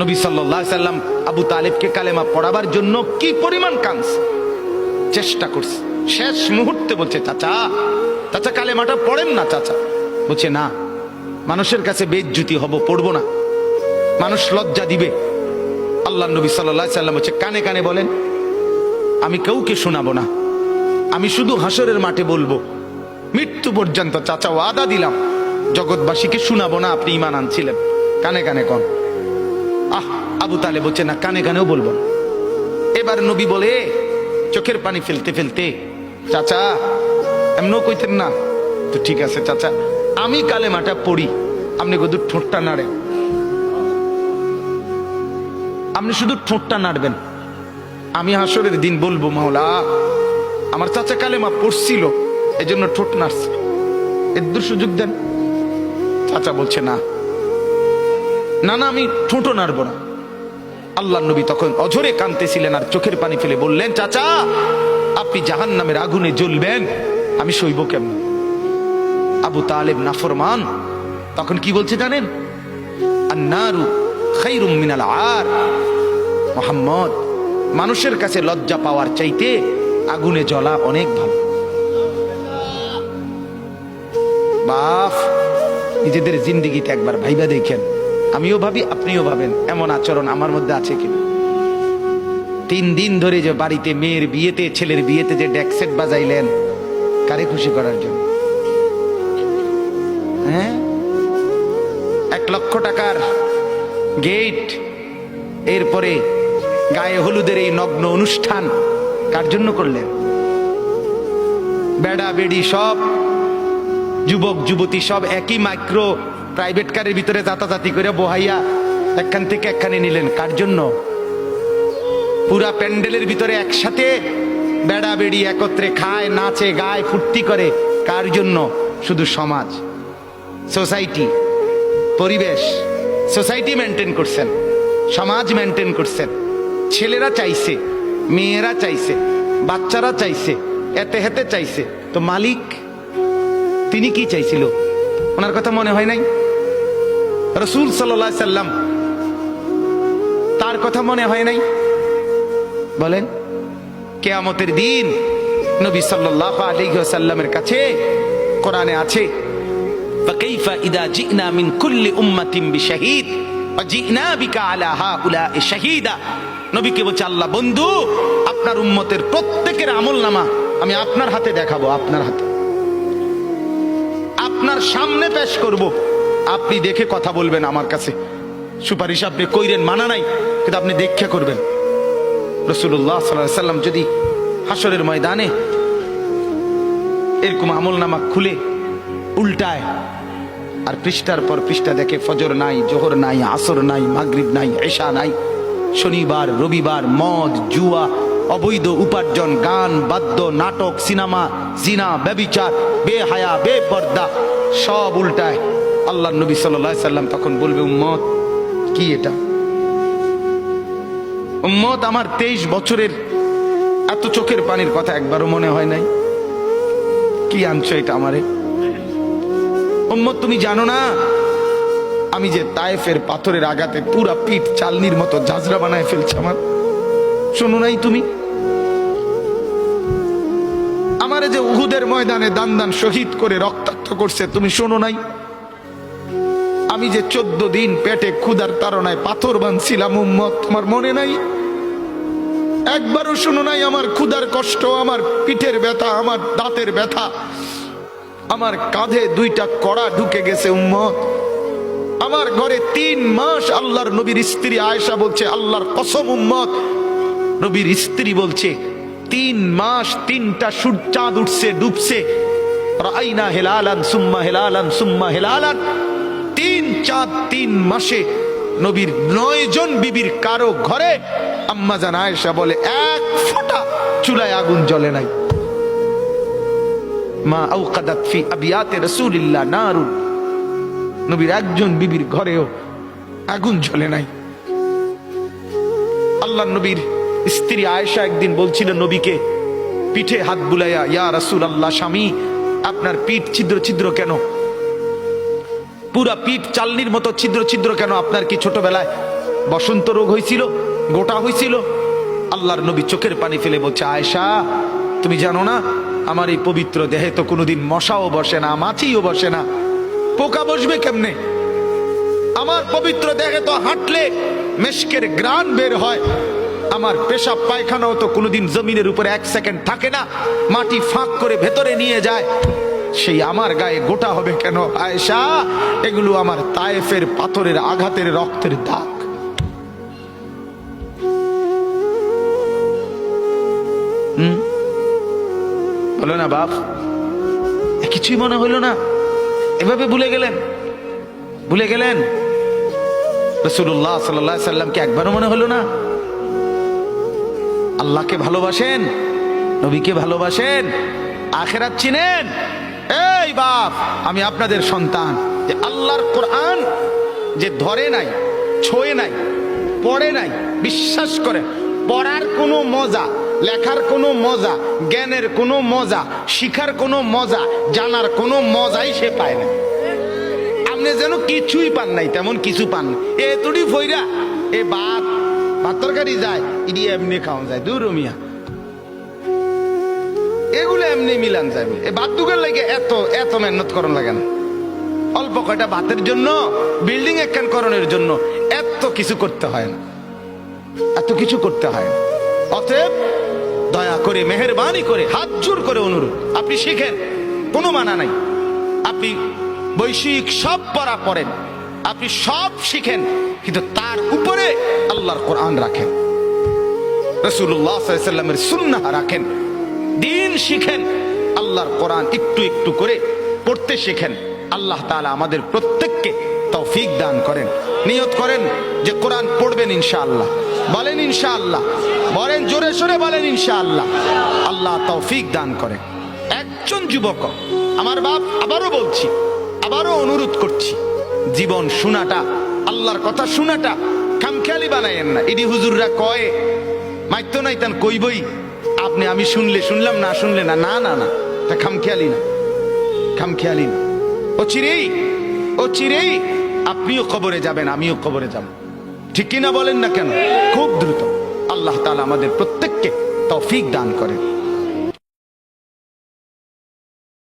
নবী সাল্লাল্লাহু আলাইহি সাল্লাম আবু তালেবকে কালেমা পড়াবার জন্য কি পরিমাণ কাঁদছে, চেষ্টা করছে। শেষ মুহূর্তে বলছে, চাচা চাচা কালেমাটা পড়েন না চাচা। বলছে না, মানুষের কাছে বেইজ্জতি হব, পড়বো না, মানুষ লজ্জা দিবে। আল্লাহ নবী সাল্লাল্লাহু আলাইহি সাল্লাম বলছে, কানে কানে বলেন, আমি কাউকে শোনাবো না, আমি শুধু হাসরের মাঠে বলবো, মৃত্যু পর্যন্ত চাচা ওয়াদা দিলাম জগৎবাসীকে শোনাবো না আপনি ঈমান আনছিলেন, কানে কানে কন। আবু তালেব বলছে না, কানে কানেও বলবো। এবার নবী বলে চোখের পানি ফেলতে ফেলতে, চাচা এমনও কইতেন না তো, ঠিক আছে চাচা, আমি কালেমাটা পড়ি, আপনি শুধু ঠোঁটটা নাড়েন, আপনি শুধু ঠোঁটটা নাড়বেন, আমি হাসরের দিন বলবো মাওলা আমার চাচা কালেমা পড়ছিল এজন্য ঠোঁট নাড়ছে, এর সুযোগ দেন। চাচা বলছে না না না, আমি ঠোঁটও নাড়বো না। আল্লাহ নবী তখন অঝরে কাঁদতেছিলেন আর চোখের পানি ফেলে বললেন, চাচা আপনি জাহান্নামের আগুনে জ্বলবেন, আমি সইব কেমন? আবু তালেব নাফরমান তখন কি বলছে জানেন? আন্নারু খায়রুম মিনাল আর। মুহাম্মদ, মানুষের কাছে লজ্জা পাওয়ার চাইতে আগুনে জ্বলা অনেক ভালো। বাপ, নিজেদের জিন্দেগিতে একবার ভাইবা দেখেন, আমিও ভাবি আপনিও ভাবেন এমন আচরণ আমার মধ্যে আছে কিনা। 3 দিন ধরে যে বাড়িতে মেয়ের বিয়েতে ছেলের বিয়েতে যে ডেকসেট বাজাইলেন, কারে খুশি করার জন্য? হ্যাঁ, 1 লক্ষ টাকার গেট, এরপরে গায়ে হলুদের এই নগ্ন অনুষ্ঠান কার জন্য করলেন? বেড়া বেড়ি সব যুবক যুবতী সব একই মাইক্রো প্রাইভেট কারের ভিতরে যাতাযাতি করে বহাইয়া একখান থেকে একখানে নিলেন, কার জন্য? পুরা প্যান্ডেলের ভিতরে একসাথে বেড়া বেড়ি একত্রে খায়, নাচে, গায়, ফুর্তি করে, কার জন্য? শুধু সমাজ, সোসাইটি, পরিবেশ, সোসাইটি মেনটেন করছেন, সমাজ মেনটেন করছেন। ছেলেরা চাইছে, মেয়েরা চাইছে, বাচ্চারা চাইছে, এতে হেতে চাইছে, তো মালিক তিনি কি চাইছিল? ওনার কথা মনে হয় নাই? রাসূল সাল্লাল্লাহু আলাইহি সাল্লাম, তার কথা মনে হয় নাই? বলেন, কিয়ামতের দিন নবী সাল্লাল্লাহু আলাইহি ওয়াসাল্লামের কাছে কোরআনে আছে, ফাকাইফা ইদা জিনা মিন কুল্লি উম্মাতিন বিশাহিদ ওয়া জিনা বিকা আলা হাউলা'i শাহীদা। নবীকে বলছে আল্লাহ, বন্ধু আপনার উম্মতের প্রত্যেকের আমলনামা আমি আপনার হাতে দেখাবো, আপনার হাতে, আপনার সামনে পেশ করব, আপনি দেখে কথা বলবেন। আমার কাছে সুপারিশ আপনি কইরেন, মানা নাই, কিন্তু আপনি দেখে করবেন। রাসূলুল্লাহ সাল্লাল্লাহু আলাইহি সাল্লাম যদি হাসরের ময়দানে এরকম আমলনামা খুলে উল্টায় আর পৃষ্ঠার পর পৃষ্ঠা দেখে ফজর নাই, জোহর নাই, আসর নাই, মাগরিব নাই, ইশা নাই, শনিবার রবিবার, মদ জুয়া, অবৈধ উপার্জন, গান বাদ্য, নাটক, সিনেমা, জিনা, ব্যভিচার, বেহায়া, বেপর্দা সব উল্টায়। আল্লাহর নবী সাল্লাল্লাহু আলাইহি সাল্লাম তখন বলবে, উম্মত কি এটা? উম্মত, আমার 23 বছরের এত চোখের পানির কথা একবারও মনে হয় নাই? কি আনছো এটা আমারে? উম্মত, তুমি জানো না আমি যে তায়েফের পাথরের আঘাতে পুরা পিঠ চালনির মতো ঝাঁঝরা বানায় ফেলছে আমার? শোনো নাই তুমি? আমারে যে উহুদের ময়দানে দান দান শহীদ করে রক্তাক্ত করছে, তুমি শোনো নাই? আমি যে 14 দিন পেটে ক্ষুধার তাড়নায় পাথর বাঁধছিলাম, উম্মত তোমার মনে নাই? একবারও শোনো নাই আমার ক্ষুধার কষ্ট, আমার পিঠের ব্যথা, আমার দাঁতের ব্যথা, আমার কাঁধে 2টা কড়া ঢুকে গেছে? উম্মত, আমার ঘরে 3 মাস আল্লাহর নবীর স্ত্রী আয়েশা বলছে, আল্লাহর কসম উম্মত, নবীর স্ত্রী বলছে 3 মাস 3টা চাঁদ উঠছে ডুবছে, রাআইনা হিলালান সুম্মা হিলালান সুম্মা হিলালান, 3 চাঁদ 3 মাসে নবীর 9 জন বিবির কারো ঘরে আম্মা জান আয়েশা বলে 1 ফোঁটা চুলায় আগুন জ্বলে নাই। মা আওকাদাত ফি আবিয়াতে রাসূলিল্লাহ নারুন, নবীর একজন বিবির ঘরেও আগুন জ্বলে নাই। আল্লাহর নবীর স্ত্রী আয়েশা একদিন বলছিল নবীকে, পিঠে হাত বুলাইয়া, ইয়া রাসূলুল্লাহ, স্বামী আপনার পিঠ ছিদ্র ছিদ্র কেন? পুরা পিঠ চালনির মতো ছিদ্র ছিদ্র কেন? আপনার কি ছোটবেলায় বসন্ত রোগ হয়েছিল, গোটা হয়েছিল। আল্লাহর নবী চোখের পানি ফেলে বলছে, আয়েশা তুমি জানো না আমার এই পবিত্র দেহে তো কোনোদিন মশাও বসে না, মাছিও বসে না, পোকা বসবে কেমনে? আমার পবিত্র দেহে তো হাঁটলে মেশকের গ্রান বের হয়, আমার পেশাব পায়খানাও তো কোনোদিন জমিনের উপরে 1 সেকেন্ড থাকে না, মাটি ফাঁক করে ভেতরে নিয়ে যায়, সেই আমার গায়ে গোটা হবে কেন? আয়েশা এগুলো আমার তায়েফের পাথরের আঘাতের রক্তের দাগ। বলো না বাপ, কিছুই মনে হইল না? এভাবে ভুলে গেলেন, ভুলে গেলেন? রাসূলুল্লাহ সাল্লাল্লাহু আলাইহি সাল্লামকে একবারও মনে হলো না? আল্লাহকে ভালোবাসেন, নবীকে ভালোবাসেন, আখিরাত চিনেন? এই বাপ, আমি আপনাদের সন্তান, যে আল্লাহর কোরআন যে ধরে নাই, ছোঁয়ে নাই, পড়ে নাই, বিশ্বাস করেন পড়ার কোনো মজা, লেখার কোনো মজা, জ্ঞানের কোনো মজা, শিখার কোনো মজা, জানার কোনো মজাই সে পায় না। আপনি যেন কিছুই পান নাই, তেমন কিছু পান না। এ তুড়ি ফইরা এ ভাত তরকারি যায়, ইডি এমনি খাওয়া যায়, দূর মিয়া, এগুলো এমনি মিলান যায়। এ ভাত দুগার লাগে এত এত মেহনত করন লাগে না। অল্প কয়টা ভাতের জন্য, বিল্ডিং একখান করণের জন্য এত কিছু করতে হয় না, এত কিছু করতে হয় না। অতএব দয়া করে, মেহেরবানি করে, হাত জোর করে অনুরোধ, আপনি শিখেন, কোনো মানা নাই। আপনি বৈষয়িক সব পড়া পড়েন, আপনি সব শিখেন, কিন্তু তার উপরে আল্লাহর কোরআন রাখেন, রাসূলুল্লাহ সাল্লাল্লাহু আলাইহি ওয়াসাল্লামের সুন্নাহ রাখেন, দিন শিখেন, আল্লাহর কোরআন একটু একটু করে পড়তে শিখেন। আল্লাহ তাআলা আমাদের প্রত্যেককে তৌফিক দান করেন। নিয়ত করেন যে কোরআন পড়বেন ইনশাআল্লাহ। বলেন ইনশাআল্লাহ, বলেন জোরে সোরে বলেন ইনশাআল্লাহ। আল্লাহ তৌফিক দান করেন। একজন যুবক, আমার বাপ, আবারও বলছি, আবারও অনুরোধ করছি, জীবন শোনাটা, আল্লাহর কথা শোনাটা খামখেয়ালি বানায়েন না। ইডি হুজুররা কয় মাইতো নাই তান কইবই, আপনি আমি শুনলে শুনলাম, না শুনলে না, না না না, তা খামখেয়ালি না, খামখেয়ালি না। ও চিরেই আপনিও কবরে যাবেন, আমিও কবরে যাব, ঠিক কিনা বলেন না কেন? খুব দ্রুত। আল্লাহ তাআলা আমাদের প্রত্যেককে তৌফিক দান করেন।